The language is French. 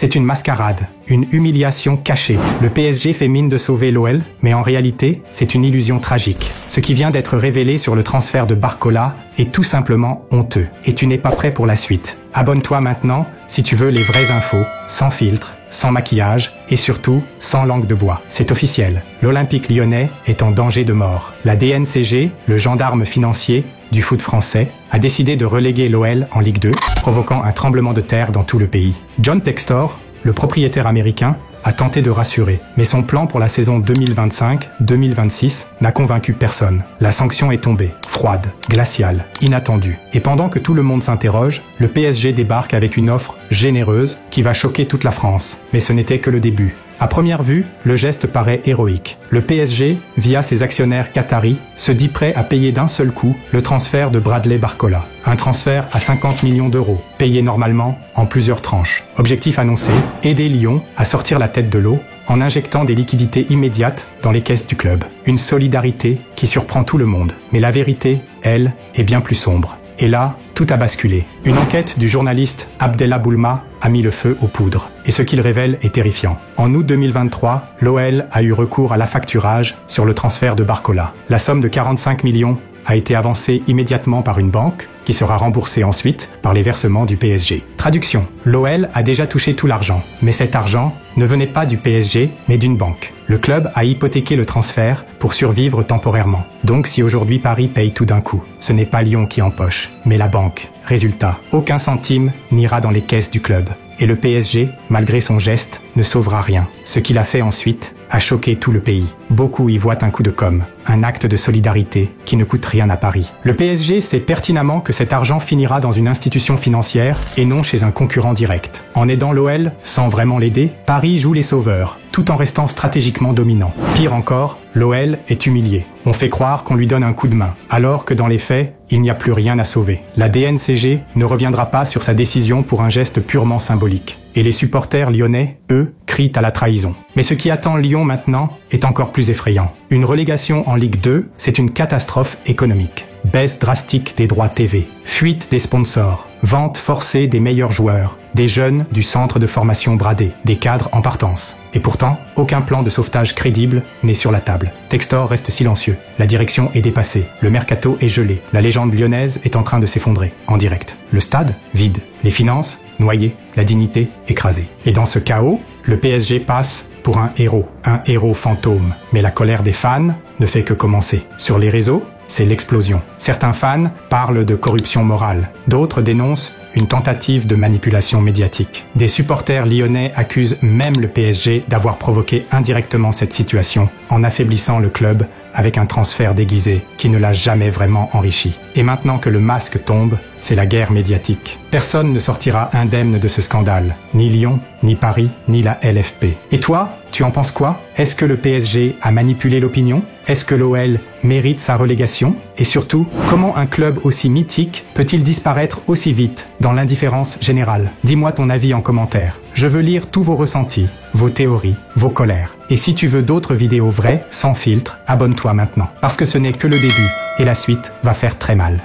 c'est une mascarade, une humiliation cachée. Le PSG fait mine de sauver l'OL, mais en réalité, c'est une illusion tragique. Ce qui vient d'être révélé sur le transfert de Barcola est tout simplement honteux. Et tu n'es pas prêt pour la suite. Abonne-toi maintenant si tu veux les vraies infos, sans filtre, sans maquillage et surtout sans langue de bois. C'est officiel. L'Olympique lyonnais est en danger de mort. La DNCG, le gendarme financier du foot français, a décidé de reléguer l'OL en Ligue 2, provoquant un tremblement de terre dans tout le pays. John Textor, le propriétaire américain, a tenté de rassurer, mais son plan pour la saison 2025-2026 n'a convaincu personne. La sanction est tombée, froide, glaciale, inattendue. Et pendant que tout le monde s'interroge, le PSG débarque avec une offre généreuse qui va choquer toute la France. Mais ce n'était que le début. À première vue, le geste paraît héroïque. Le PSG, via ses actionnaires qataris, se dit prêt à payer d'un seul coup le transfert de Bradley Barcola. Un transfert à 50 millions d'euros, payé normalement en plusieurs tranches. Objectif annoncé, aider Lyon à sortir la tête de l'eau en injectant des liquidités immédiates dans les caisses du club. Une solidarité qui surprend tout le monde. Mais la vérité, elle, est bien plus sombre. Et là, tout a basculé. Une enquête du journaliste Abdellah Boulma a mis le feu aux poudres. Et ce qu'il révèle est terrifiant. En août 2023, l'OL a eu recours à l'affacturage sur le transfert de Barcola. La somme de 45 millions a été avancée immédiatement par une banque, qui sera remboursée ensuite par les versements du PSG. Traduction. L'OL a déjà touché tout l'argent, mais cet argent ne venait pas du PSG, mais d'une banque. Le club a hypothéqué le transfert pour survivre temporairement. Donc si aujourd'hui Paris paye tout d'un coup, ce n'est pas Lyon qui empoche, mais la banque. Résultat, aucun centime n'ira dans les caisses du club. Et le PSG, malgré son geste, ne sauvera rien. Ce qu'il a fait ensuite a choqué tout le pays. Beaucoup y voient un coup de com', un acte de solidarité qui ne coûte rien à Paris. Le PSG sait pertinemment que cet argent finira dans une institution financière et non chez un concurrent direct. En aidant l'OL, sans vraiment l'aider, Paris joue les sauveurs, tout en restant stratégiquement dominant. Pire encore, l'OL est humilié. On fait croire qu'on lui donne un coup de main, alors que dans les faits, il n'y a plus rien à sauver. La DNCG ne reviendra pas sur sa décision pour un geste purement symbolique. Et les supporters lyonnais, eux, crient à la trahison. Mais ce qui attend Lyon maintenant est encore plus effrayant. Une relégation en Ligue 2, c'est une catastrophe économique. Baisse drastique des droits TV, fuite des sponsors, vente forcée des meilleurs joueurs, des jeunes du centre de formation bradé, des cadres en partance. Et pourtant, aucun plan de sauvetage crédible n'est sur la table. Textor reste silencieux. La direction est dépassée. Le mercato est gelé. La légende lyonnaise est en train de s'effondrer, en direct. Le stade, vide. Les finances, noyées. La dignité, écrasée. Et dans ce chaos, le PSG passe pour un héros fantôme. Mais la colère des fans ne fait que commencer. Sur les réseaux, c'est l'explosion. Certains fans parlent de corruption morale. D'autres dénoncent une tentative de manipulation médiatique. Des supporters lyonnais accusent même le PSG d'avoir provoqué indirectement cette situation en affaiblissant le club avec un transfert déguisé qui ne l'a jamais vraiment enrichi. Et maintenant que le masque tombe, c'est la guerre médiatique. Personne ne sortira indemne de ce scandale. Ni Lyon, ni Paris, ni la LFP. Et toi, tu en penses quoi? Est-ce que le PSG a manipulé l'opinion? Est-ce que l'OL mérite sa relégation? Et surtout, comment un club aussi mythique peut-il disparaître aussi vite dans l'indifférence générale? Dis-moi ton avis en commentaire. Je veux lire tous vos ressentis, vos théories, vos colères. Et si tu veux d'autres vidéos vraies, sans filtre, abonne-toi maintenant. Parce que ce n'est que le début, et la suite va faire très mal.